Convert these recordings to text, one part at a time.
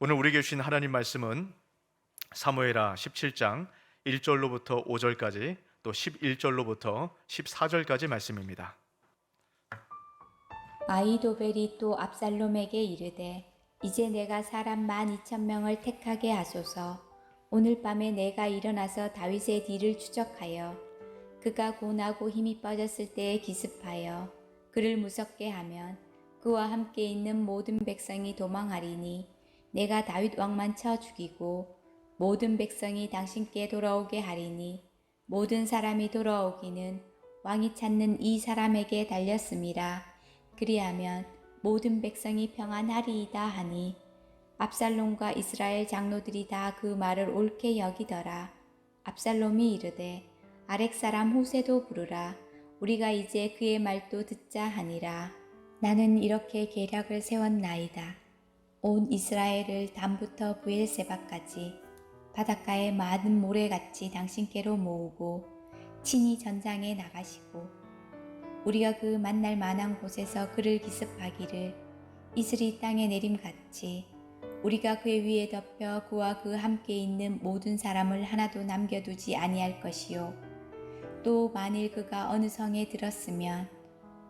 오늘 우리에게 주신 하나님 말씀은 사무엘하 17장 1절로부터 5절까지 또 11절로부터 14절까지 말씀입니다. 아히도벨이 또 압살롬에게 이르되 이제 내가 사람 12,000명을 택하게 하소서. 오늘 밤에 내가 일어나서 다윗의 뒤를 추적하여 그가 고나고 힘이 빠졌을 때에 기습하여 그를 무섭게 하면 그와 함께 있는 모든 백성이 도망하리니 내가 다윗 왕만 쳐 죽이고 모든 백성이 당신께 돌아오게 하리니 모든 사람이 돌아오기는 왕이 찾는 이 사람에게 달렸음이라. 그리하면 모든 백성이 평안하리이다 하니 압살롬과 이스라엘 장로들이 다 그 말을 옳게 여기더라. 압살롬이 이르되 아렉 사람 후세도 부르라. 우리가 이제 그의 말도 듣자 하니라. 나는 이렇게 계략을 세웠나이다. 온 이스라엘을 단부터 부엘세바까지 바닷가의 많은 모래같이 당신께로 모으고 친히 전장에 나가시고 우리가 그 만날 만한 곳에서 그를 기습하기를 이슬이 땅에 내림같이 우리가 그 위에 덮여 그와 그 함께 있는 모든 사람을 하나도 남겨두지 아니할 것이요. 또 만일 그가 어느 성에 들었으면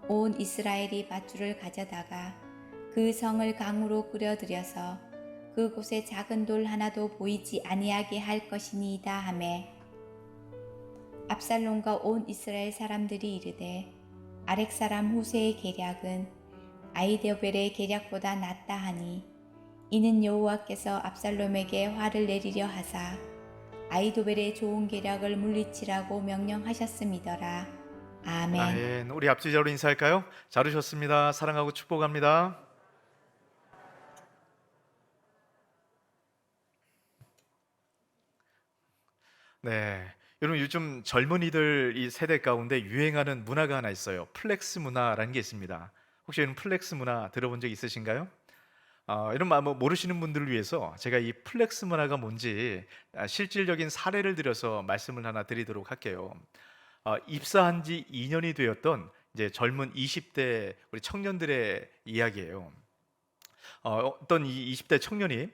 온 이스라엘이 밧줄을 가져다가 그 성을 강으로 끌어들여서 그곳에 작은 돌 하나도 보이지 아니하게 할 것이니이다 하매 압살롬과 온 이스라엘 사람들이 이르되 아렉 사람 후세의 계략은 아히도벨의 계략보다 낫다 하니 이는 여호와께서 압살롬에게 화를 내리려 하사 아히도벨의 좋은 계략을 물리치라고 명령하셨음이더라. 아멘. 아멘. 우리 앞뒤자로 인사할까요? 잘 오셨습니다. 사랑하고 축복합니다. 네, 여러분 요즘 젊은이들 이 세대 가운데 유행하는 문화가 하나 있어요. 플렉스 문화라는 게 있습니다. 혹시 여러분 플렉스 문화 들어본 적 있으신가요? 이런 뭐 모르시는 분들을 위해서 제가 이 플렉스 문화가 뭔지 실질적인 사례를 들어서 말씀을 하나 드리도록 할게요. 입사한 지 2년이 되었던 이제 젊은 20대 우리 청년들의 이야기예요. 어떤 이 20대 청년이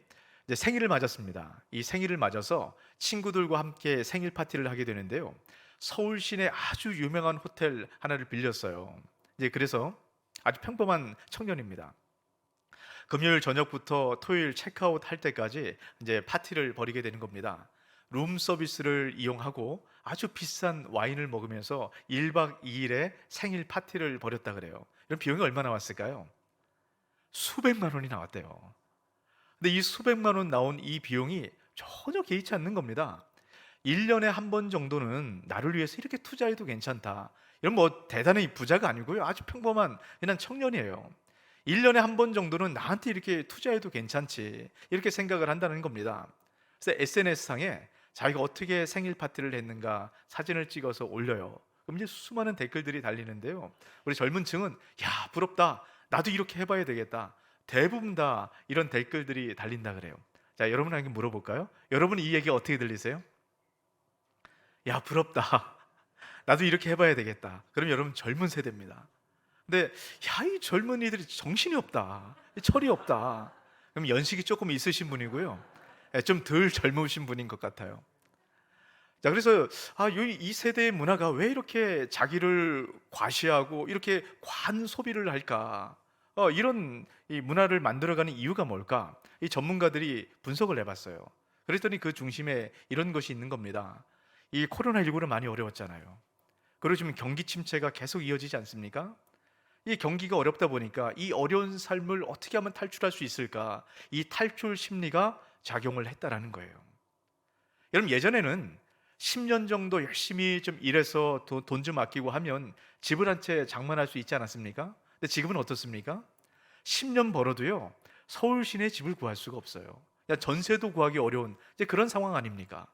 이제 생일을 맞았습니다. 이 생일을 맞아서 친구들과 함께 생일 파티를 하게 되는데요. 서울 시내 아주 유명한 호텔 하나를 빌렸어요. 이제 그래서 아주 평범한 청년입니다. 금요일 저녁부터 토요일 체크아웃 할 때까지 이제 파티를 벌이게 되는 겁니다. 룸 서비스를 이용하고 아주 비싼 와인을 먹으면서 1박 2일의 생일 파티를 벌였다 그래요. 이런 비용이 얼마나 왔을까요? 수백만 원이 나왔대요. 근데 이 수백만 원 나온 이 비용이 전혀 개의치 않는 겁니다. 1년에 한 번 정도는 나를 위해서 이렇게 투자해도 괜찮다. 이런 뭐 대단히 부자가 아니고요. 아주 평범한 그냥 청년이에요. 1년에 한 번 정도는 나한테 이렇게 투자해도 괜찮지. 이렇게 생각을 한다는 겁니다. 그래서 SNS상에 자기가 어떻게 생일 파티를 했는가 사진을 찍어서 올려요. 그럼 이제 수많은 댓글들이 달리는데요. 우리 젊은 층은 야, 부럽다. 나도 이렇게 해봐야 되겠다. 대부분 다 이런 댓글들이 달린다 그래요. 자, 여러분에게 물어볼까요? 여러분 이 얘기 어떻게 들리세요? 야, 부럽다. 나도 이렇게 해봐야 되겠다. 그럼 여러분 젊은 세대입니다. 근데 야, 이 젊은이들이 정신이 없다. 철이 없다. 그럼 연식이 조금 있으신 분이고요. 좀 덜 젊으신 분인 것 같아요. 자, 그래서 이 세대의 문화가 왜 이렇게 자기를 과시하고 이렇게 과한 소비를 할까? 이런 이 문화를 만들어가는 이유가 뭘까? 이 전문가들이 분석을 해봤어요. 그랬더니 그 중심에 이런 것이 있는 겁니다. 이 코로나19로 많이 어려웠잖아요. 그리고 지금 경기 침체가 계속 이어지지 않습니까? 이 경기가 어렵다 보니까 이 어려운 삶을 어떻게 하면 탈출할 수 있을까? 이 탈출 심리가 작용을 했다라는 거예요. 여러분 예전에는 10년 정도 열심히 좀 일해서 돈 좀 아끼고 하면 집을 한 채 장만할 수 있지 않았습니까? 근데 지금은 어떻습니까? 10년 벌어도요 서울 시내에 집을 구할 수가 없어요. 야, 전세도 구하기 어려운 이제 그런 상황 아닙니까?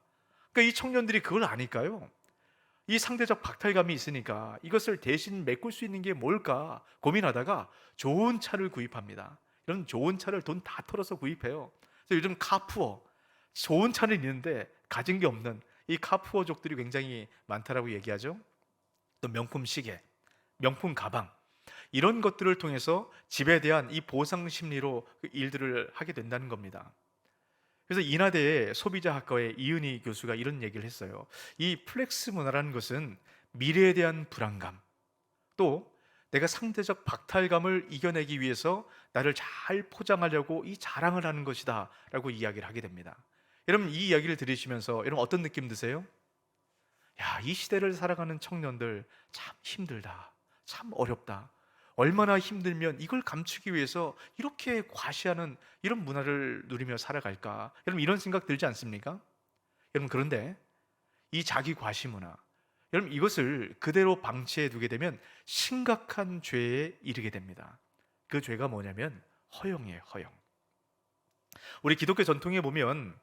그러니까 이 청년들이 그걸 아니까요. 이 상대적 박탈감이 있으니까 이것을 대신 메꿀 수 있는 게 뭘까 고민하다가 좋은 차를 구입합니다. 이런 좋은 차를 돈 다 털어서 구입해요. 그래서 요즘 카푸어 좋은 차는 있는데 가진 게 없는 이 카푸어족들이 굉장히 많다라고 얘기하죠. 또 명품 시계, 명품 가방 이런 것들을 통해서 집에 대한 이 보상 심리로 그 일들을 하게 된다는 겁니다. 그래서 인하대의 소비자학과의 이은희 교수가 이런 얘기를 했어요. 이 플렉스 문화라는 것은 미래에 대한 불안감, 또 내가 상대적 박탈감을 이겨내기 위해서 나를 잘 포장하려고 이 자랑을 하는 것이다 라고 이야기를 하게 됩니다. 여러분, 이 이야기를 들으시면서 여러분 어떤 느낌 드세요? 야, 이 시대를 살아가는 청년들 참 힘들다, 참 어렵다, 얼마나 힘들면 이걸 감추기 위해서 이렇게 과시하는 이런 문화를 누리며 살아갈까? 여러분, 이런 생각 들지 않습니까? 여러분, 그런데 이 자기 과시 문화, 여러분, 이것을 그대로 방치해 두게 되면 심각한 죄에 이르게 됩니다. 그 죄가 뭐냐면 허영이에요, 허영. 우리 기독교 전통에 보면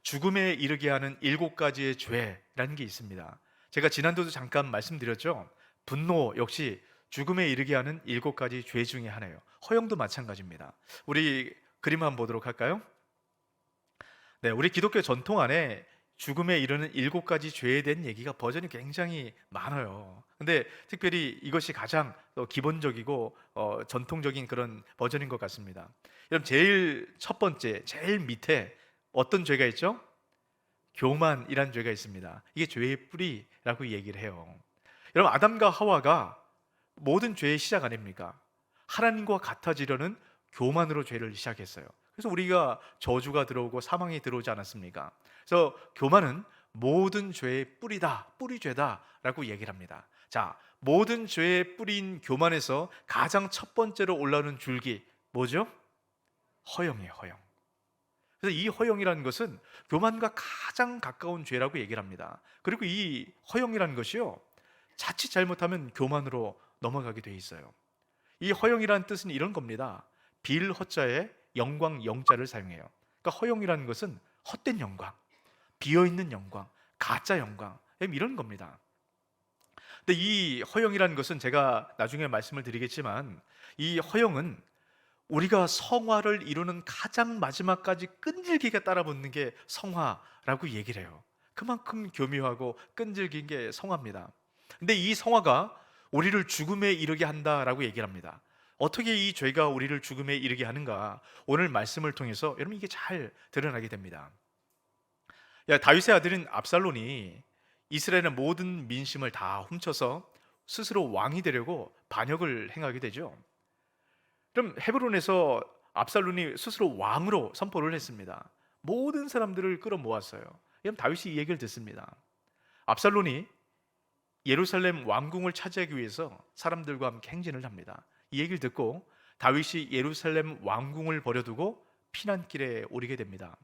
죽음에 이르게 하는 7가지의 죄라는 게 있습니다. 제가 지난주도 잠깐 말씀드렸죠. 분노 역시 죽음에 이르게 하는 7가지 죄 중에 하나예요. 허영도 마찬가지입니다. 우리 그림 한번 보도록 할까요? 네, 우리 기독교 전통 안에 죽음에 이르는 7가지 죄에 대한 얘기가 버전이 굉장히 많아요. 근데 특별히 이것이 가장 기본적이고 전통적인 그런 버전인 것 같습니다. 여러분, 제일 첫 번째, 제일 밑에 어떤 죄가 있죠? 교만이라는 죄가 있습니다. 이게 죄의 뿌리라고 얘기를 해요. 여러분, 아담과 하와가 모든 죄의 시작 아닙니까? 하나님과 같아지려는 교만으로 죄를 시작했어요. 그래서 우리가 저주가 들어오고 사망이 들어오지 않았습니까? 그래서 교만은 모든 죄의 뿌리다, 뿌리죄다라고 얘기를 합니다. 자, 모든 죄의 뿌리인 교만에서 가장 첫 번째로 올라오는 줄기 뭐죠? 허영이에요, 허영. 그래서 이 허영이라는 것은 교만과 가장 가까운 죄라고 얘기를 합니다. 그리고 이 허영이라는 것이요, 자칫 잘못하면 교만으로 넘어가게 돼 있어요. 이 허영이라는 뜻은 이런 겁니다. 빌 허자에 영광 영자를 사용해요. 그러니까 허영이라는 것은 헛된 영광, 비어있는 영광, 가짜 영광, 이런 겁니다. 근데 이 허영이라는 것은 제가 나중에 말씀을 드리겠지만, 이 허영은 우리가 성화를 이루는 가장 마지막까지 끈질기게 따라붙는 게 성화라고 얘기를 해요. 그만큼 교묘하고 끈질긴 게 성화입니다. 근데 이 성화가 우리를 죽음에 이르게 한다라고 얘기를 합니다. 어떻게 이 죄가 우리를 죽음에 이르게 하는가? 오늘 말씀을 통해서 여러분 이게 잘 드러나게 됩니다. 다윗의 아들인 압살론이 이스라엘의 모든 민심을 다 훔쳐서 스스로 왕이 되려고 반역을 행하게 되죠. 그럼 헤브론에서 압살론이 스스로 왕으로 선포를 했습니다. 모든 사람들을 끌어모았어요. 그럼 다윗이 이 얘기를 듣습니다. 압살론이 예루살렘 왕궁을 차지하기 위해서 사람들과 함께 행진을 합니다. 이 얘기를 듣고 다윗이 예루살렘 왕궁을 버려두고 피난길에 오르게 됩니다.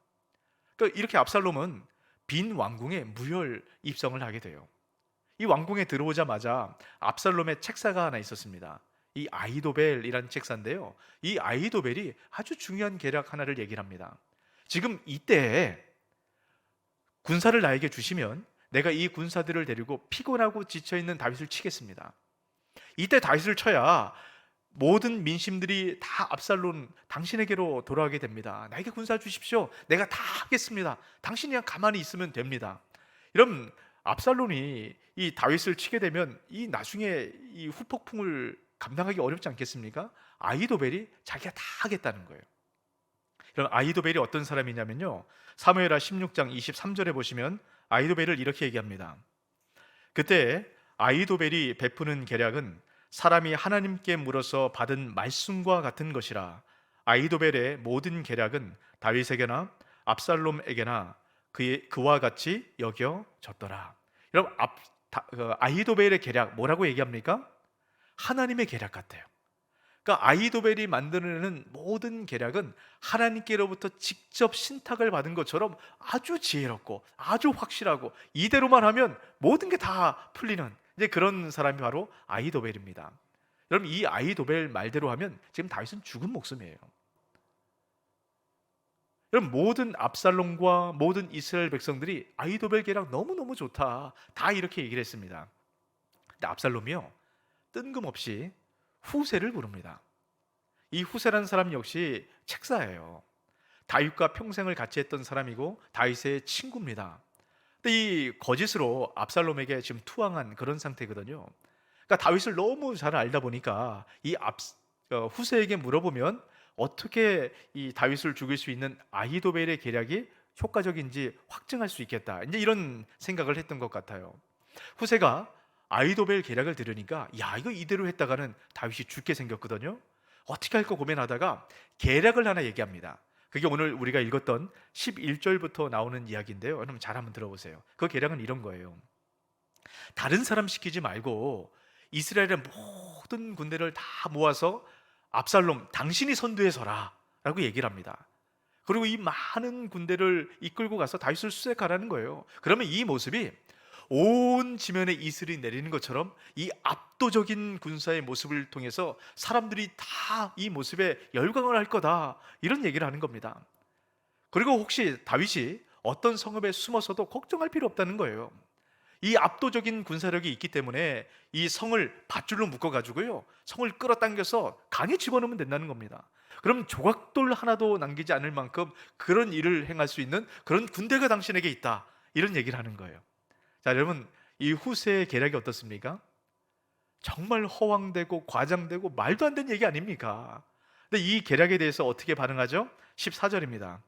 그러니까 이렇게 압살롬은 빈 왕궁에 무혈 입성을 하게 돼요. 이 왕궁에 들어오자마자 압살롬의 책사가 하나 있었습니다. 이 아히도벨이라는 책사인데요, 이 아히도벨이 아주 중요한 계략 하나를 얘기를 합니다. 지금 이때에 군사를 나에게 주시면 내가 이 군사들을 데리고 피곤하고 지쳐있는 다윗을 치겠습니다. 이때 다윗을 쳐야 모든 민심들이 다 압살론 당신에게로 돌아가게 됩니다. 나에게 군사 주십시오. 내가 다 하겠습니다. 당신이 그냥 가만히 있으면 됩니다. 이런 압살론이 이 다윗을 치게 되면 이 나중에 이 후폭풍을 감당하기 어렵지 않겠습니까? 아히도벨이 자기가 다 하겠다는 거예요. 그럼 아히도벨이 어떤 사람이냐면요, 사무엘하 16장 23절에 보시면 아히도벨을 이렇게 얘기합니다. 그때 아히도벨이 베푸는 계략은 사람이 하나님께 물어서 받은 말씀과 같은 것이라. 아히도벨의 모든 계략은 다윗에게나 압살롬에게나 그와 같이 여겨졌더라. 여러분, 아히도벨의 계략 뭐라고 얘기합니까? 하나님의 계략 같아요. 그러니까 아히도벨이 만들어내는 모든 계략은 하나님께로부터 직접 신탁을 받은 것처럼 아주 지혜롭고 아주 확실하고, 이대로만 하면 모든 게 다 풀리는 이제 그런 사람이 바로 아히도벨입니다. 여러분, 이 아히도벨 말대로 하면 지금 다윗은 죽은 목숨이에요. 여러분, 모든 압살롬과 모든 이스라엘 백성들이 아히도벨 계략 너무너무 좋다, 다 이렇게 얘기를 했습니다. 근데 압살롬이요, 뜬금없이 후세를 부릅니다. 이 후세라는 사람 역시 책사예요. 다윗과 평생을 같이 했던 사람이고 다윗의 친구입니다. 근데 이 거짓으로 압살롬에게 지금 투항한 그런 상태거든요. 그러니까 다윗을 너무 잘 알다 보니까 이 후세에게 물어보면 어떻게 이 다윗을 죽일 수 있는 아히도벨의 계략이 효과적인지 확증할 수 있겠다. 이제 이런 생각을 했던 것 같아요. 후세가 아이도벨 계략을 들으니까 야, 이거 이대로 했다가는 다윗이 죽게 생겼거든요. 어떻게 할까 고민하다가 계략을 하나 얘기합니다. 그게 오늘 우리가 읽었던 11절부터 나오는 이야기인데요. 여러분 잘 한번 들어보세요. 그 계략은 이런 거예요. 다른 사람 시키지 말고 이스라엘의 모든 군대를 다 모아서 압살롬 당신이 선두에 서라 라고 얘기를 합니다. 그리고 이 많은 군대를 이끌고 가서 다윗을 수색하라는 거예요. 그러면 이 모습이 온 지면에 이슬이 내리는 것처럼 이 압도적인 군사의 모습을 통해서 사람들이 다 이 모습에 열광을 할 거다, 이런 얘기를 하는 겁니다. 그리고 혹시 다윗이 어떤 성읍에 숨어서도 걱정할 필요 없다는 거예요. 이 압도적인 군사력이 있기 때문에 이 성을 밧줄로 묶어가지고요, 성을 끌어당겨서 강에 집어넣으면 된다는 겁니다. 그럼 조각돌 하나도 남기지 않을 만큼 그런 일을 행할 수 있는 그런 군대가 당신에게 있다, 이런 얘기를 하는 거예요. 자, 여러분, 이 후세의 계략이 어떻습니까? 정말 허황되고 과장되고 말도 안 되는 얘기 아닙니까? 근데 이 계략에 대해서 어떻게 반응하죠? 14절입니다.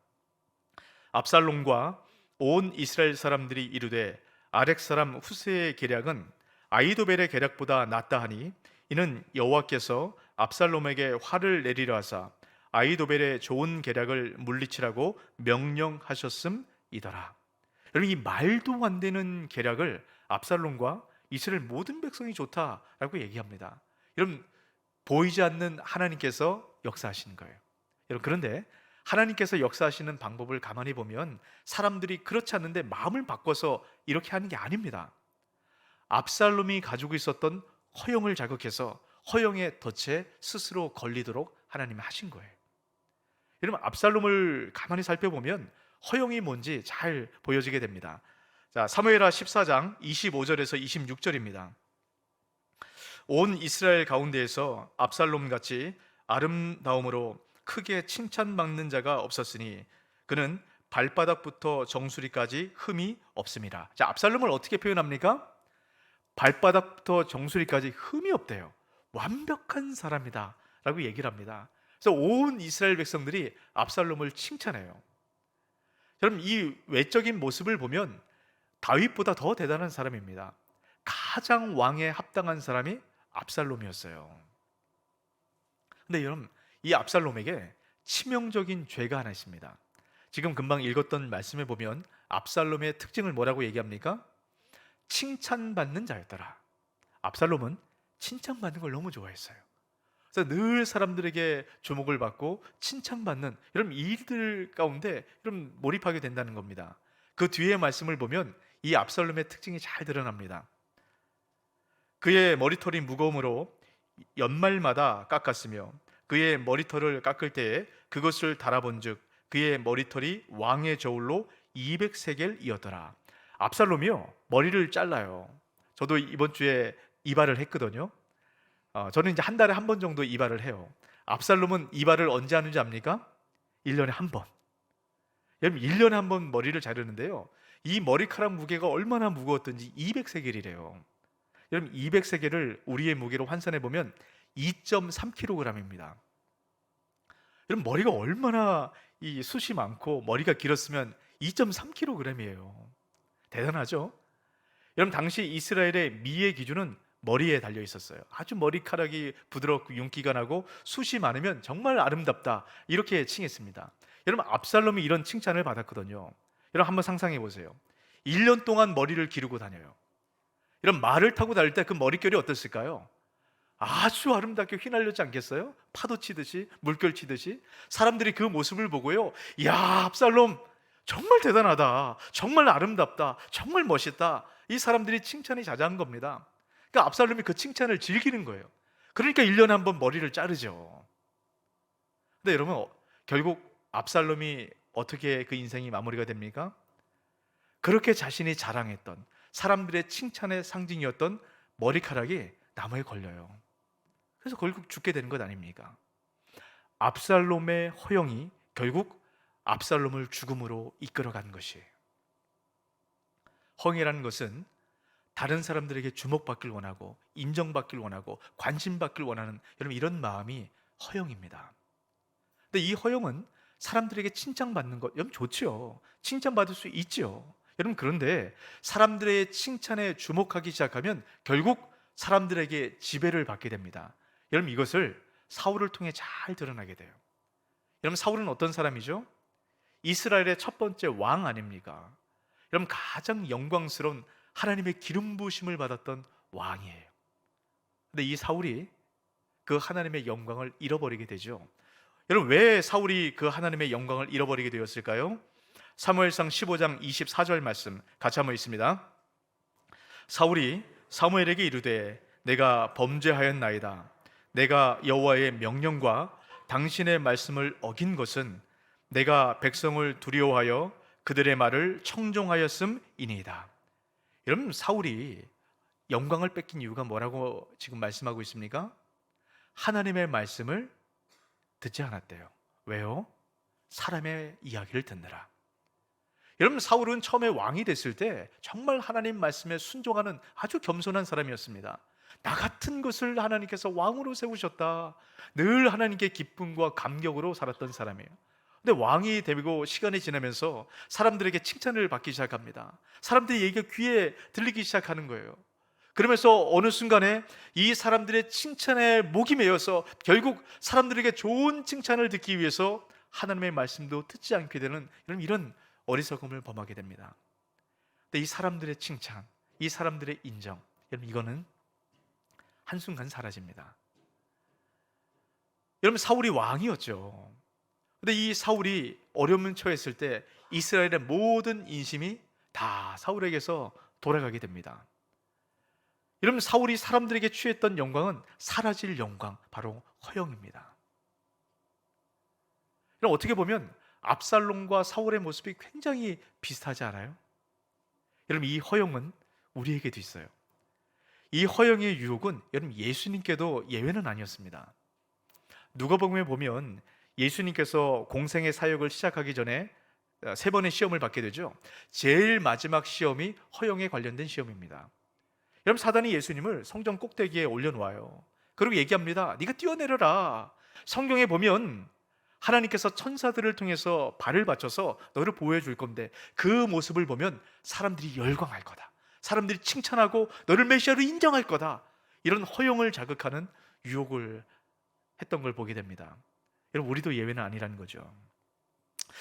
압살롬과 온 이스라엘 사람들이 이르되 아렉 사람 후세의 계략은 아이도벨의 계략보다 낫다 하니 이는 여호와께서 압살롬에게 화를 내리려 하사 아이도벨의 좋은 계략을 물리치라고 명령하셨음이더라. 여러분, 이 말도 안 되는 계략을 압살롬과 이스라엘 모든 백성이 좋다라고 얘기합니다. 여러분, 보이지 않는 하나님께서 역사하시는 거예요. 여러분, 그런데 하나님께서 역사하시는 방법을 가만히 보면 사람들이 그렇지 않는데 마음을 바꿔서 이렇게 하는 게 아닙니다. 압살롬이 가지고 있었던 허영을 자극해서 허영의 덫에 스스로 걸리도록 하나님이 하신 거예요. 여러분, 압살롬을 가만히 살펴보면 허영이 뭔지 잘 보여지게 됩니다. 자, 사무엘하 14장 25절에서 26절입니다. 온 이스라엘 가운데에서 압살롬 같이 아름다움으로 크게 칭찬받는 자가 없었으니 그는 발바닥부터 정수리까지 흠이 없습니다. 자, 압살롬을 어떻게 표현합니까? 발바닥부터 정수리까지 흠이 없대요. 완벽한 사람이다 라고 얘기를 합니다. 그래서 온 이스라엘 백성들이 압살롬을 칭찬해요. 여러분, 이 외적인 모습을 보면 다윗보다 더 대단한 사람입니다. 가장 왕에 합당한 사람이 압살롬이었어요. 근데 여러분, 이 압살롬에게 치명적인 죄가 하나 있습니다. 지금 금방 읽었던 말씀에 보면 압살롬의 특징을 뭐라고 얘기합니까? 칭찬받는 자였더라. 압살롬은 칭찬받는 걸 너무 좋아했어요. 그래서 늘 사람들에게 주목을 받고 칭찬받는 이런 일들 가운데 이런 몰입하게 된다는 겁니다. 그 뒤에 말씀을 보면 이 압살롬의 특징이 잘 드러납니다. 그의 머리털이 무거움으로 연말마다 깎았으며 그의 머리털을 깎을 때에 그것을 달아본즉 그의 머리털이 왕의 저울로 200세겔이었더라. 압살롬이요, 머리를 잘라요. 저도 이번 주에 이발을 했거든요. 저는 이제 한 달에 한 번 정도 이발을 해요. 압살롬은 이발을 언제 하는지 압니까? 1년에 한 번. 여러분, 1년에 한 번 머리를 자르는데요, 이 머리카락 무게가 얼마나 무거웠던지 200세겔이래요. 여러분, 200세겔을 우리의 무게로 환산해 보면 2.3kg입니다. 여러분, 머리가 얼마나 이 숱이 많고 머리가 길었으면 2.3kg이에요. 대단하죠? 여러분, 당시 이스라엘의 미의 기준은 머리에 달려 있었어요. 아주 머리카락이 부드럽고 윤기가 나고 숱이 많으면 정말 아름답다, 이렇게 칭했습니다. 여러분, 압살롬이 이런 칭찬을 받았거든요. 여러분, 한번 상상해 보세요. 1년 동안 머리를 기르고 다녀요. 이런 말을 타고 다닐 때 그 머릿결이 어땠을까요? 아주 아름답게 휘날렸지 않겠어요? 파도 치듯이, 물결 치듯이. 사람들이 그 모습을 보고요, 야, 압살롬 정말 대단하다, 정말 아름답다, 정말 멋있다, 이 사람들이 칭찬이 자자한 겁니다. 그러니까 압살롬이 그 칭찬을 즐기는 거예요. 그러니까 1년에 한 번 머리를 자르죠. 근데 여러분, 결국 압살롬이 어떻게 그 인생이 마무리가 됩니까? 그렇게 자신이 자랑했던, 사람들의 칭찬의 상징이었던 머리카락이 나무에 걸려요. 그래서 결국 죽게 되는 것 아닙니까? 압살롬의 허영이 결국 압살롬을 죽음으로 이끌어간 것이에요. 허영이라는 것은 다른 사람들에게 주목받길 원하고 인정받길 원하고 관심받길 원하는, 여러분, 이런 마음이 허영입니다. 근데 이 허영은 사람들에게 칭찬받는 것, 여러분 좋죠. 칭찬받을 수 있죠. 여러분 그런데 사람들의 칭찬에 주목하기 시작하면 결국 사람들에게 지배를 받게 됩니다. 여러분 이것을 사울을 통해 잘 드러나게 돼요. 여러분 사울은 어떤 사람이죠? 이스라엘의 첫 번째 왕 아닙니까? 여러분 가장 영광스러운 하나님의 기름 부으심을 받았던 왕이에요. 근데 이 사울이 그 하나님의 영광을 잃어버리게 되죠. 여러분 왜 사울이 그 하나님의 영광을 잃어버리게 되었을까요? 사무엘상 15장 24절 말씀 같이 한번 읽습니다. 사울이 사무엘에게 이르되 내가 범죄하였나이다. 내가 여호와의 명령과 당신의 말씀을 어긴 것은 내가 백성을 두려워하여 그들의 말을 청종하였음이니이다. 여러분 사울이 영광을 뺏긴 이유가 뭐라고 지금 말씀하고 있습니까? 하나님의 말씀을 듣지 않았대요. 왜요? 사람의 이야기를 듣느라. 여러분 사울은 처음에 왕이 됐을 때 정말 하나님 말씀에 순종하는 아주 겸손한 사람이었습니다. 나 같은 것을 하나님께서 왕으로 세우셨다. 늘 하나님께 기쁨과 감격으로 살았던 사람이에요. 근데 왕이 되고 시간이 지나면서 사람들에게 칭찬을 받기 시작합니다. 사람들의 얘기가 귀에 들리기 시작하는 거예요. 그러면서 어느 순간에 이 사람들의 칭찬에 목이 메어서 결국 사람들에게 좋은 칭찬을 듣기 위해서 하나님의 말씀도 듣지 않게 되는 이런 어리석음을 범하게 됩니다. 근데 이 사람들의 칭찬, 이 사람들의 인정, 여러분 이거는 한순간 사라집니다. 여러분 사울이 왕이었죠. 근데 이 사울이 어려움에 처했을 때 이스라엘의 모든 인심이 다 사울에게서 돌아가게 됩니다. 여러분 사울이 사람들에게 취했던 영광은 사라질 영광, 바로 허영입니다. 여러분 어떻게 보면 압살롬과 사울의 모습이 굉장히 비슷하지 않아요? 여러분 이 허영은 우리에게도 있어요. 이 허영의 유혹은 여러분 예수님께도 예외는 아니었습니다. 누가복음에 보면 예수님께서 공생의 사역을 시작하기 전에 세 번의 시험을 받게 되죠. 제일 마지막 시험이 허영에 관련된 시험입니다. 여러분 사단이 예수님을 성전 꼭대기에 올려놓아요. 그리고 얘기합니다. 네가 뛰어내려라. 성경에 보면 하나님께서 천사들을 통해서 발을 받쳐서 너를 보호해 줄 건데 그 모습을 보면 사람들이 열광할 거다. 사람들이 칭찬하고 너를 메시아로 인정할 거다. 이런 허영을 자극하는 유혹을 했던 걸 보게 됩니다. 여러분 우리도 예외는 아니라는 거죠.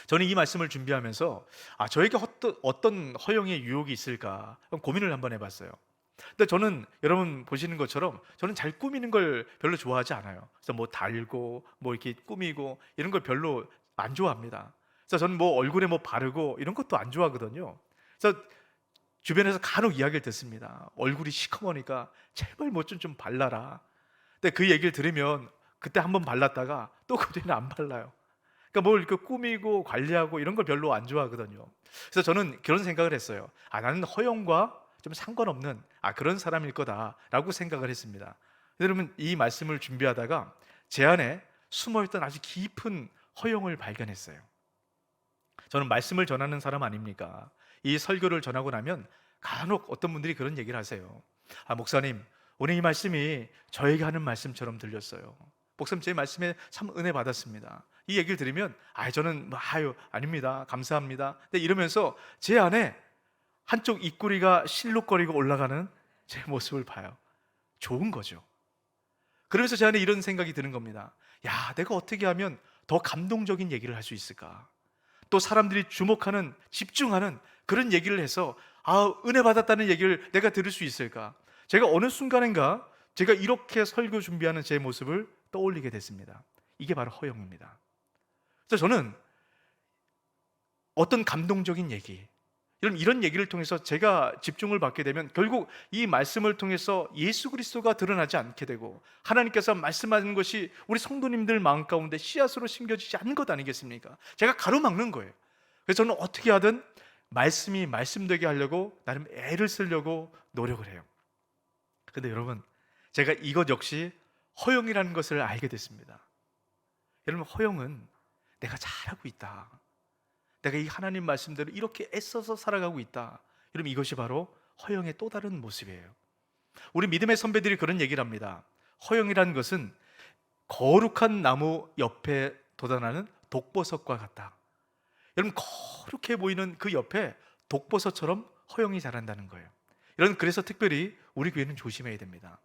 저는 이 말씀을 준비하면서 저에게 어떤 허영의 유혹이 있을까 고민을 한번 해봤어요. 근데 저는 여러분 보시는 것처럼 저는 잘 꾸미는 걸 별로 좋아하지 않아요. 그래서 뭐 달고 뭐 이렇게 꾸미고 이런 걸 별로 안 좋아합니다. 그래서 저는 뭐 얼굴에 뭐 바르고 이런 것도 안 좋아하거든요. 그래서 주변에서 간혹 이야기를 듣습니다. 얼굴이 시커머니까 제발 뭐 좀 발라라. 근데 그 얘기를 들으면 그때 한번 발랐다가 또 그 뒤에는 안 발라요. 그러니까 뭘 이렇게 꾸미고 관리하고 이런 걸 별로 안 좋아하거든요. 그래서 저는 그런 생각을 했어요. 나는 허영과 좀 상관없는 그런 사람일 거다라고 생각을 했습니다. 여러분 이 말씀을 준비하다가 제 안에 숨어있던 아주 깊은 허영을 발견했어요. 저는 말씀을 전하는 사람 아닙니까? 이 설교를 전하고 나면 간혹 어떤 분들이 그런 얘기를 하세요. 목사님 오늘 이 말씀이 저에게 하는 말씀처럼 들렸어요. 목사님 제 말씀에 참 은혜 받았습니다. 이 얘기를 들으면 저는 아닙니다 감사합니다. 근데 이러면서 제 안에 한쪽 입꼬리가 실룩거리고 올라가는 제 모습을 봐요. 좋은 거죠. 그러면서 제 안에 이런 생각이 드는 겁니다. 내가 어떻게 하면 더 감동적인 얘기를 할 수 있을까? 또 사람들이 주목하는, 집중하는 그런 얘기를 해서 은혜 받았다는 얘기를 내가 들을 수 있을까? 제가 어느 순간인가 제가 이렇게 설교 준비하는 제 모습을 떠올리게 됐습니다. 이게 바로 허영입니다. 그래서 저는 어떤 감동적인 얘기, 이런 얘기를 통해서 제가 집중을 받게 되면 결국 이 말씀을 통해서 예수 그리스도가 드러나지 않게 되고 하나님께서 말씀하는 것이 우리 성도님들 마음 가운데 씨앗으로 심겨지지 않는 것 아니겠습니까? 제가 가로막는 거예요. 그래서 저는 어떻게 하든 말씀이 말씀되게 하려고 나름 애를 쓰려고 노력을 해요. 근데 여러분 제가 이것 역시 허영이라는 것을 알게 됐습니다. 여러분 허영은 내가 잘하고 있다, 내가 이 하나님 말씀대로 이렇게 애써서 살아가고 있다, 여러분 이것이 바로 허영의 또 다른 모습이에요. 우리 믿음의 선배들이 그런 얘기를 합니다. 허영이라는 것은 거룩한 나무 옆에 돋아나는 독버섯과 같다. 여러분, 거룩해 보이는 그 옆에 독버섯처럼 허영이 자란다는 거예요. 여러분, 그래서 특별히 우리 교회는 조심해야 됩니다.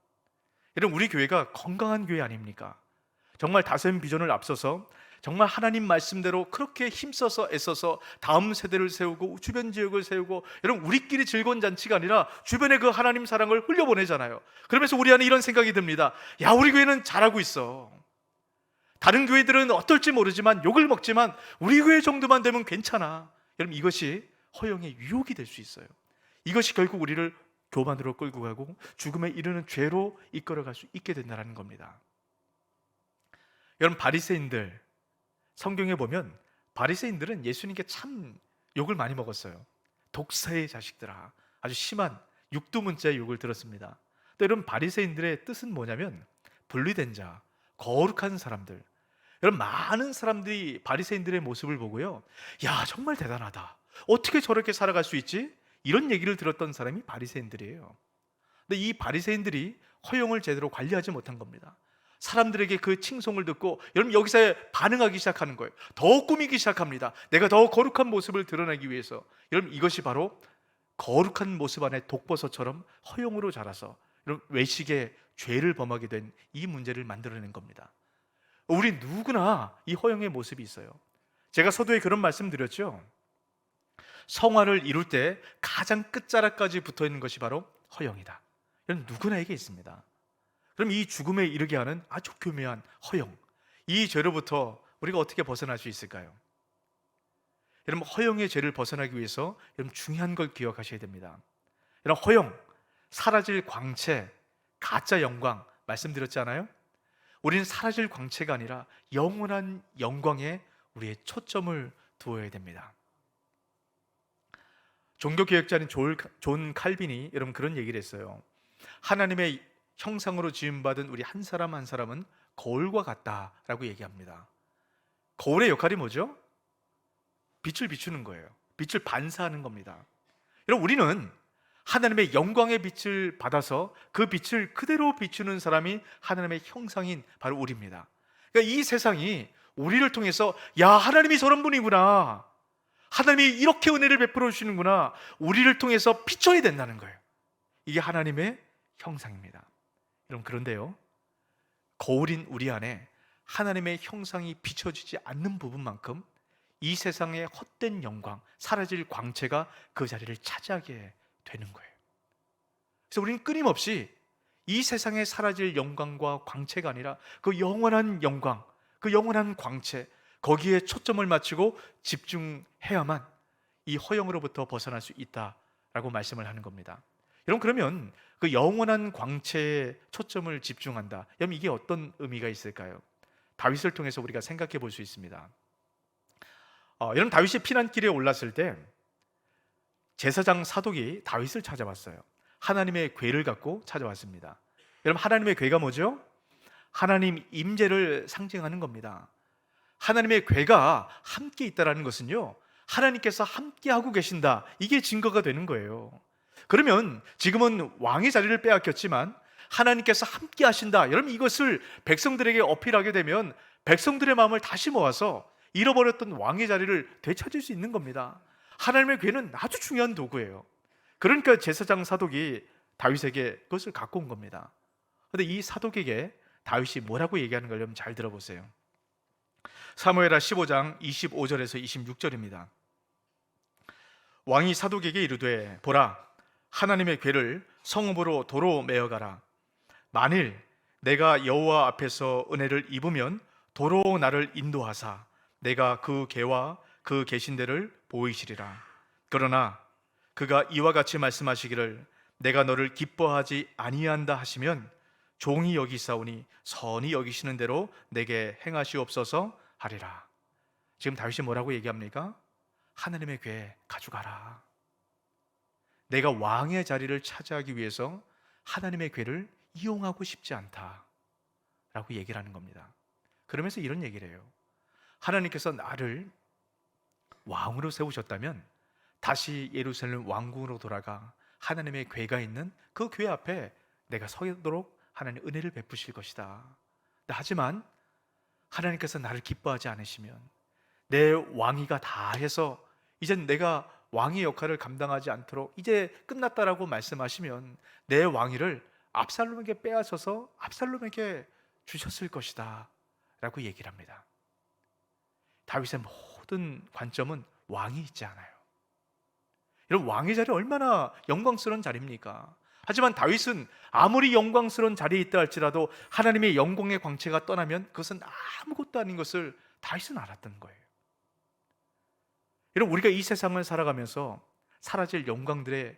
여러분, 우리 교회가 건강한 교회 아닙니까? 정말 다셈 비전을 앞서서 정말 하나님 말씀대로 그렇게 힘써서 애써서 다음 세대를 세우고 주변 지역을 세우고, 여러분, 우리끼리 즐거운 잔치가 아니라 주변에 그 하나님 사랑을 흘려보내잖아요. 그러면서 우리 안에 이런 생각이 듭니다. 야, 우리 교회는 잘하고 있어. 다른 교회들은 어떨지 모르지만 욕을 먹지만 우리 교회 정도만 되면 괜찮아. 여러분, 이것이 허영의 유혹이 될 수 있어요. 이것이 결국 우리를 교만으로 끌고 가고 죽음에 이르는 죄로 이끌어갈 수 있게 된다는 겁니다. 여러분, 바리새인들, 성경에 보면 바리새인들은 예수님께 참 욕을 많이 먹었어요. 독사의 자식들아, 아주 심한 육두문자의 욕을 들었습니다. 또 여러분, 바리새인들의 뜻은 뭐냐면 분리된 자, 거룩한 사람들. 여러분, 많은 사람들이 바리새인들의 모습을 보고요, 야, 정말 대단하다, 어떻게 저렇게 살아갈 수 있지? 이런 얘기를 들었던 사람이 바리새인들이에요. 근데 이 바리새인들이 허영을 제대로 관리하지 못한 겁니다. 사람들에게 그 칭송을 듣고 여러분, 여기서 반응하기 시작하는 거예요. 더 꾸미기 시작합니다. 내가 더 거룩한 모습을 드러내기 위해서. 여러분, 이것이 바로 거룩한 모습 안에 독버섯처럼 허영으로 자라서 여러분, 외식의 죄를 범하게 된 이 문제를 만들어낸 겁니다. 우리 누구나 이 허영의 모습이 있어요. 제가 서두에 그런 말씀 드렸죠. 성화를 이룰 때 가장 끝자락까지 붙어있는 것이 바로 허영이다. 이런 누구나에게 있습니다. 그럼 이 죽음에 이르게 하는 아주 교묘한 허영, 이 죄로부터 우리가 어떻게 벗어날 수 있을까요? 여러분, 허영의 죄를 벗어나기 위해서 여러분, 중요한 걸 기억하셔야 됩니다. 여러분, 허영, 사라질 광채, 가짜 영광 말씀드렸잖아요. 우리는 사라질 광채가 아니라 영원한 영광에 우리의 초점을 두어야 됩니다. 종교개혁자인 존 칼빈이 여러분 그런 얘기를 했어요. 하나님의 형상으로 지음받은 우리 한 사람 한 사람은 거울과 같다라고 얘기합니다. 거울의 역할이 뭐죠? 빛을 비추는 거예요. 빛을 반사하는 겁니다. 여러분, 우리는 하나님의 영광의 빛을 받아서 그 빛을 그대로 비추는 사람이 하나님의 형상인 바로 우리입니다. 그러니까 이 세상이 우리를 통해서 야, 하나님이 저런 분이구나, 하나님이 이렇게 은혜를 베풀어 주시는구나, 우리를 통해서 비춰야 된다는 거예요. 이게 하나님의 형상입니다. 여러분, 그런데요, 거울인 우리 안에 하나님의 형상이 비춰지지 않는 부분만큼 이 세상의 헛된 영광, 사라질 광채가 그 자리를 차지하게 되는 거예요. 그래서 우리는 끊임없이 이 세상에 사라질 영광과 광채가 아니라 그 영원한 영광, 그 영원한 광채, 거기에 초점을 맞추고 집중해야만 이 허영으로부터 벗어날 수 있다라고 말씀을 하는 겁니다. 여러분, 그러면 그 영원한 광채에 초점을 집중한다, 여러분, 이게 어떤 의미가 있을까요? 다윗을 통해서 우리가 생각해 볼 수 있습니다. 여러분, 다윗이 피난길에 올랐을 때 제사장 사독이 다윗을 찾아왔어요. 하나님의 궤를 갖고 찾아왔습니다. 여러분, 하나님의 궤가 뭐죠? 하나님 임재를 상징하는 겁니다. 하나님의 궤가 함께 있다는 것은요, 하나님께서 함께 하고 계신다, 이게 증거가 되는 거예요. 그러면 지금은 왕의 자리를 빼앗겼지만 하나님께서 함께 하신다, 여러분, 이것을 백성들에게 어필하게 되면 백성들의 마음을 다시 모아서 잃어버렸던 왕의 자리를 되찾을 수 있는 겁니다. 하나님의 궤는 아주 중요한 도구예요. 그러니까 제사장 사독이 다윗에게 그것을 갖고 온 겁니다. 그런데 이 사독에게 다윗이 뭐라고 얘기하는 걸 여러분 잘 들어보세요. 사무엘하 15장 25절에서 26절입니다. 왕이 사독에게 이르되, 보라, 하나님의 궤를 성읍으로 도로 메어가라. 만일 내가 여호와 앞에서 은혜를 입으면 도로 나를 인도하사 내가 그 궤와 그 계신 데를 보이시리라. 그러나 그가 이와 같이 말씀하시기를, 내가 너를 기뻐하지 아니한다 하시면 종이 여기사오니 선히 여기시는 대로 내게 행하시옵소서 하리라. 지금 다윗이 뭐라고 얘기합니까? 하나님의 궤 가져가라. 내가 왕의 자리를 차지하기 위해서 하나님의 궤를 이용하고 싶지 않다 라고 얘기를 하는 겁니다. 그러면서 이런 얘기를 해요. 하나님께서 나를 왕으로 세우셨다면 다시 예루살렘 왕궁으로 돌아가 하나님의 궤가 있는 그 궤 앞에 내가 서도록 하나님 은혜를 베푸실 것이다. 하지만 하나님께서 나를 기뻐하지 않으시면, 내 왕위가 다 해서 이젠 내가 왕의 역할을 감당하지 않도록 이제 끝났다라고 말씀하시면 내 왕위를 압살롬에게 빼앗아서 압살롬에게 주셨을 것이다 라고 얘기를 합니다. 다윗의 모든 관점은 왕이 있지 않아요. 이런 왕의 자리 얼마나 영광스러운 자리입니까? 하지만 다윗은 아무리 영광스러운 자리에 있다 할지라도 하나님의 영광의 광채가 떠나면 그것은 아무것도 아닌 것을 다윗은 알았던 거예요. 여러분, 우리가 이 세상을 살아가면서 사라질 영광들의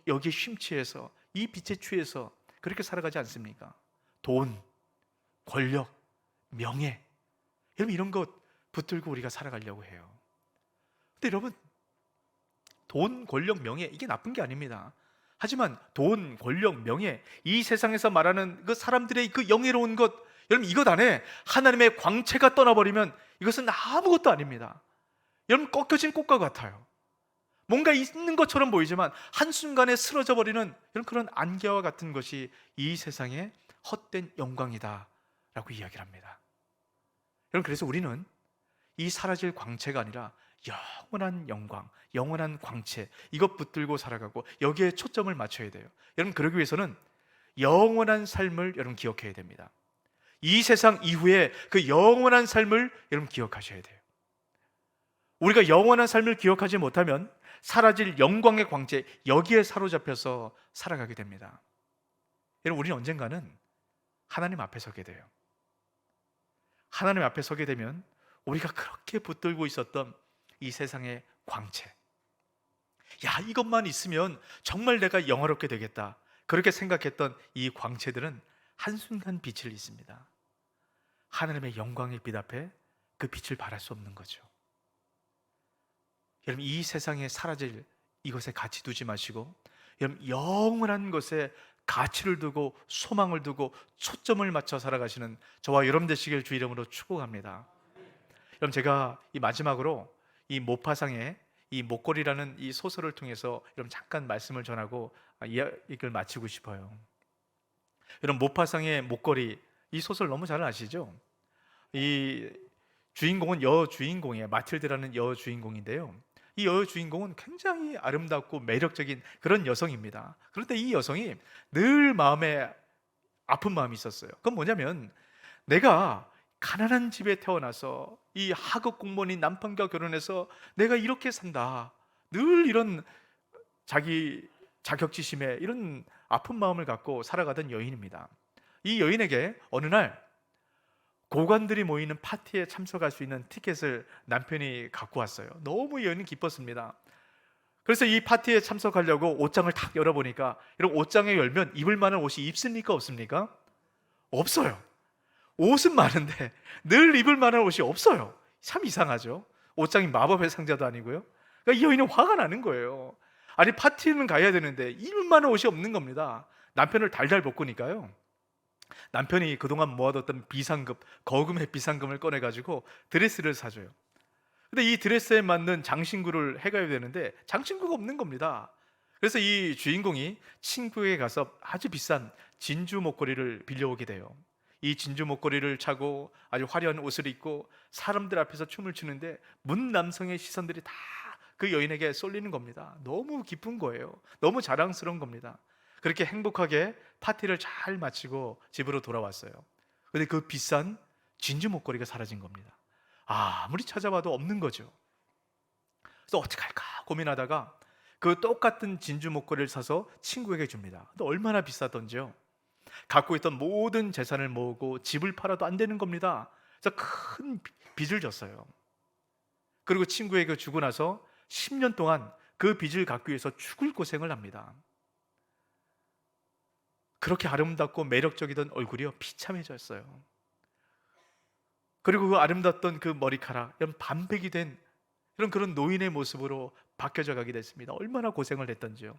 여기에 심취해서 이 빛에 취해서 그렇게 살아가지 않습니까? 돈, 권력, 명예, 여러분 이런 것 붙들고 우리가 살아가려고 해요. 근데 여러분, 돈, 권력, 명예 이게 나쁜 게 아닙니다. 하지만 돈, 권력, 명예 이 세상에서 말하는 그 사람들의 그 영예로운 것, 여러분 이것 안에 하나님의 광채가 떠나버리면 이것은 아무것도 아닙니다. 여러분 꺾여진 꽃과 같아요. 뭔가 있는 것처럼 보이지만 한순간에 쓰러져 버리는 이런 그런 안개와 같은 것이 이 세상의 헛된 영광이다 라고 이야기를 합니다. 여러분, 그래서 우리는 이 사라질 광채가 아니라 영원한 영광, 영원한 광채 이것 붙들고 살아가고 여기에 초점을 맞춰야 돼요. 여러분, 그러기 위해서는 영원한 삶을 여러분 기억해야 됩니다. 이 세상 이후에 그 영원한 삶을 여러분 기억하셔야 돼요. 우리가 영원한 삶을 기억하지 못하면 사라질 영광의 광채 여기에 사로잡혀서 살아가게 됩니다. 여러분, 우리는 언젠가는 하나님 앞에 서게 돼요. 하나님 앞에 서게 되면 우리가 그렇게 붙들고 있었던 이 세상의 광채, 야, 이것만 있으면 정말 내가 영화롭게 되겠다 그렇게 생각했던 이 광채들은 한순간 빛을 잃습니다. 하나님의 영광의 빛 앞에 그 빛을 발할 수 없는 거죠. 여러분, 이 세상에 사라질 이것에 가치 두지 마시고 여러분 영원한 것에 가치를 두고 소망을 두고 초점을 맞춰 살아가시는 저와 여러분 되시길 주 이름으로 축복합니다. 여러분, 제가 이 마지막으로 이 모파상의 이 목걸이라는 이 소설을 통해서 여러분 잠깐 말씀을 전하고 이야기를 마치고 싶어요. 여러분, 모파상의 목걸이 이 소설 너무 잘 아시죠? 이 주인공은 여주인공이에요. 마틸드라는 여주인공인데요. 이 여주인공은 굉장히 아름답고 매력적인 그런 여성입니다. 그런데 이 여성이 늘 마음에 아픈 마음이 있었어요. 그건 뭐냐면 내가 가난한 집에 태어나서 이 하급 공무원인 남편과 결혼해서 내가 이렇게 산다. 늘 이런 자기 자격지심에 이런 아픈 마음을 갖고 살아가던 여인입니다. 이 여인에게 어느 날 고관들이 모이는 파티에 참석할 수 있는 티켓을 남편이 갖고 왔어요. 너무 여인은 기뻤습니다. 그래서 이 파티에 참석하려고 옷장을 탁 열어보니까 이런 옷장에 열면 입을 만한 옷이 있습니까? 없습니까? 없어요. 옷은 많은데 늘 입을 만한 옷이 없어요. 참 이상하죠. 옷장이 마법의 상자도 아니고요. 그러니까 이 여인은 화가 나는 거예요. 아니, 파티는 가야 되는데 입을 만한 옷이 없는 겁니다. 남편을 달달 볶으니까요, 남편이 그동안 모아뒀던 비상금, 거금의 비상금을 꺼내가지고 드레스를 사줘요. 근데 이 드레스에 맞는 장신구를 해가야 되는데 장신구가 없는 겁니다. 그래서 이 주인공이 친구에게 가서 아주 비싼 진주 목걸이를 빌려오게 돼요. 이 진주 목걸이를 차고 아주 화려한 옷을 입고 사람들 앞에서 춤을 추는데 문 남성의 시선들이 다 그 여인에게 쏠리는 겁니다. 너무 기쁜 거예요. 너무 자랑스러운 겁니다. 그렇게 행복하게 파티를 잘 마치고 집으로 돌아왔어요. 근데 그 비싼 진주 목걸이가 사라진 겁니다. 아무리 찾아봐도 없는 거죠. 그래서 어떡할까 고민하다가 그 똑같은 진주 목걸이를 사서 친구에게 줍니다. 근데 얼마나 비싸던지요. 갖고 있던 모든 재산을 모으고 집을 팔아도 안 되는 겁니다. 그래서 큰 빚을 졌어요. 그리고 친구에게 주고 나서 10년 동안 그 빚을 갚기 위해서 죽을 고생을 합니다. 그렇게 아름답고 매력적이던 얼굴이요, 비참해졌어요. 그리고 그 아름답던 그 머리카락, 이런 반백이 된 이런 그런 노인의 모습으로 바뀌어져 가게 됐습니다. 얼마나 고생을 했던지요.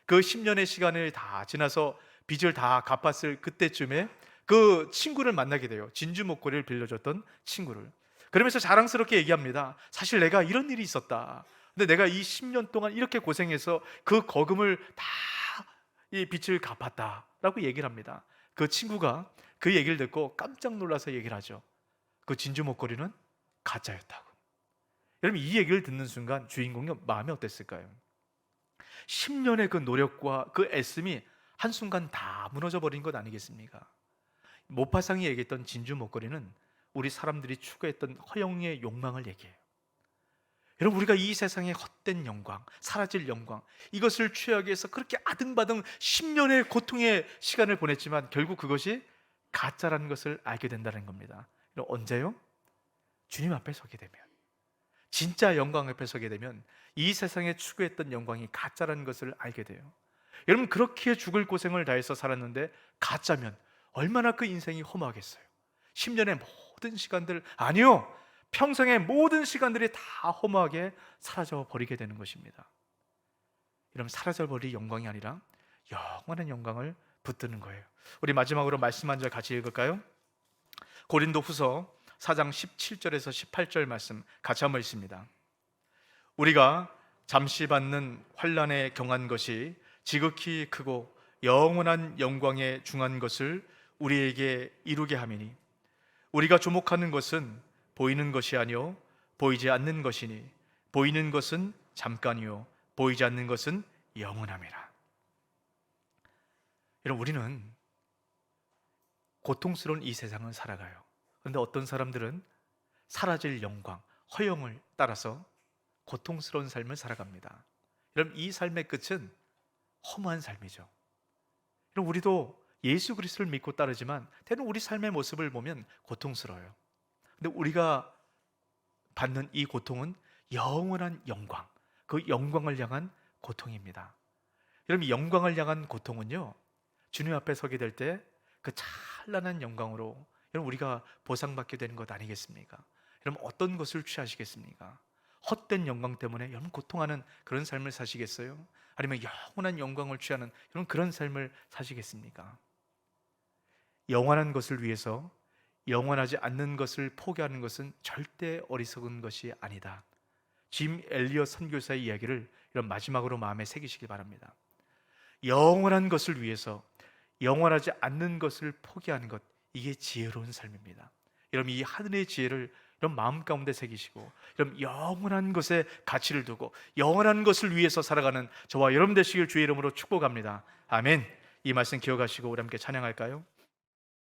그 10년의 시간을 다 지나서 빚을 다 갚았을 그때쯤에 그 친구를 만나게 돼요. 진주 목걸이를 빌려줬던 친구를. 그러면서 자랑스럽게 얘기합니다. 사실 내가 이런 일이 있었다. 근데 내가 이 10년 동안 이렇게 고생해서 그 거금을 다 이 빚을 갚았다라고 얘기를 합니다. 그 친구가 그 얘기를 듣고 깜짝 놀라서 얘기를 하죠. 그 진주 목걸이는 가짜였다고. 여러분 이 얘기를 듣는 순간 주인공의 마음이 어땠을까요? 10년의 그 노력과 그 애씀이 한순간 다 무너져 버린 것 아니겠습니까? 모파상이 얘기했던 진주 목걸이는 우리 사람들이 추구했던 허영의 욕망을 얘기해요. 여러분 우리가 이 세상의 헛된 영광, 사라질 영광, 이것을 취하기 위해서 그렇게 아등바등 10년의 고통의 시간을 보냈지만 결국 그것이 가짜라는 것을 알게 된다는 겁니다. 언제요? 주님 앞에 서게 되면, 진짜 영광 앞에 서게 되면 이 세상에 추구했던 영광이 가짜라는 것을 알게 돼요. 여러분 그렇게 죽을 고생을 다해서 살았는데 가짜면 얼마나 그 인생이 허무하겠어요. 10년의 모든 시간들, 아니요, 평생의 모든 시간들이 다 허무하게 사라져 버리게 되는 것입니다. 여러분 사라져 버릴 영광이 아니라 영원한 영광을 붙드는 거예요. 우리 마지막으로 말씀 한 절 같이 읽을까요? 고린도 후서 4장 17절에서 18절 말씀 같이 한번 읽습니다. 우리가 잠시 받는 환난에 경한 것이 지극히 크고 영원한 영광에 중한 것을 우리에게 이루게 함이니 우리가 주목하는 것은 보이는 것이 아니요 보이지 않는 것이니 보이는 것은 잠깐이요 보이지 않는 것은 영원함이라. 여러분 우리는 고통스러운 이 세상을 살아가요. 그런데 어떤 사람들은 사라질 영광, 허영을 따라서 고통스러운 삶을 살아갑니다. 여러분 이 삶의 끝은 허무한 삶이죠. 여러분 우리도 예수 그리스도를 믿고 따르지만 때로는 우리 삶의 모습을 보면 고통스러워요. 근데 우리가 받는 이 고통은 영원한 영광, 그 영광을 향한 고통입니다. 여러분 영광을 향한 고통은요, 주님 앞에 서게 될 때 그 찬란한 영광으로 여러분 우리가 보상받게 되는 것 아니겠습니까? 여러분 어떤 것을 취하시겠습니까? 헛된 영광 때문에 여러분 고통하는 그런 삶을 사시겠어요? 아니면 영원한 영광을 취하는 여러분 그런 삶을 사시겠습니까? 영원한 것을 위해서 영원하지 않는 것을 포기하는 것은 절대 어리석은 것이 아니다. 짐 엘리엇 선교사의 이야기를 이런 마지막으로 마음에 새기시기 바랍니다. 영원한 것을 위해서 영원하지 않는 것을 포기하는 것, 이게 지혜로운 삶입니다. 여러분 이 하늘의 지혜를 이런 마음 가운데 새기시고 여러분 영원한 것에 가치를 두고 영원한 것을 위해서 살아가는 저와 여러분 되시길 주의 이름으로 축복합니다. 아멘. 이 말씀 기억하시고 우리 함께 찬양할까요?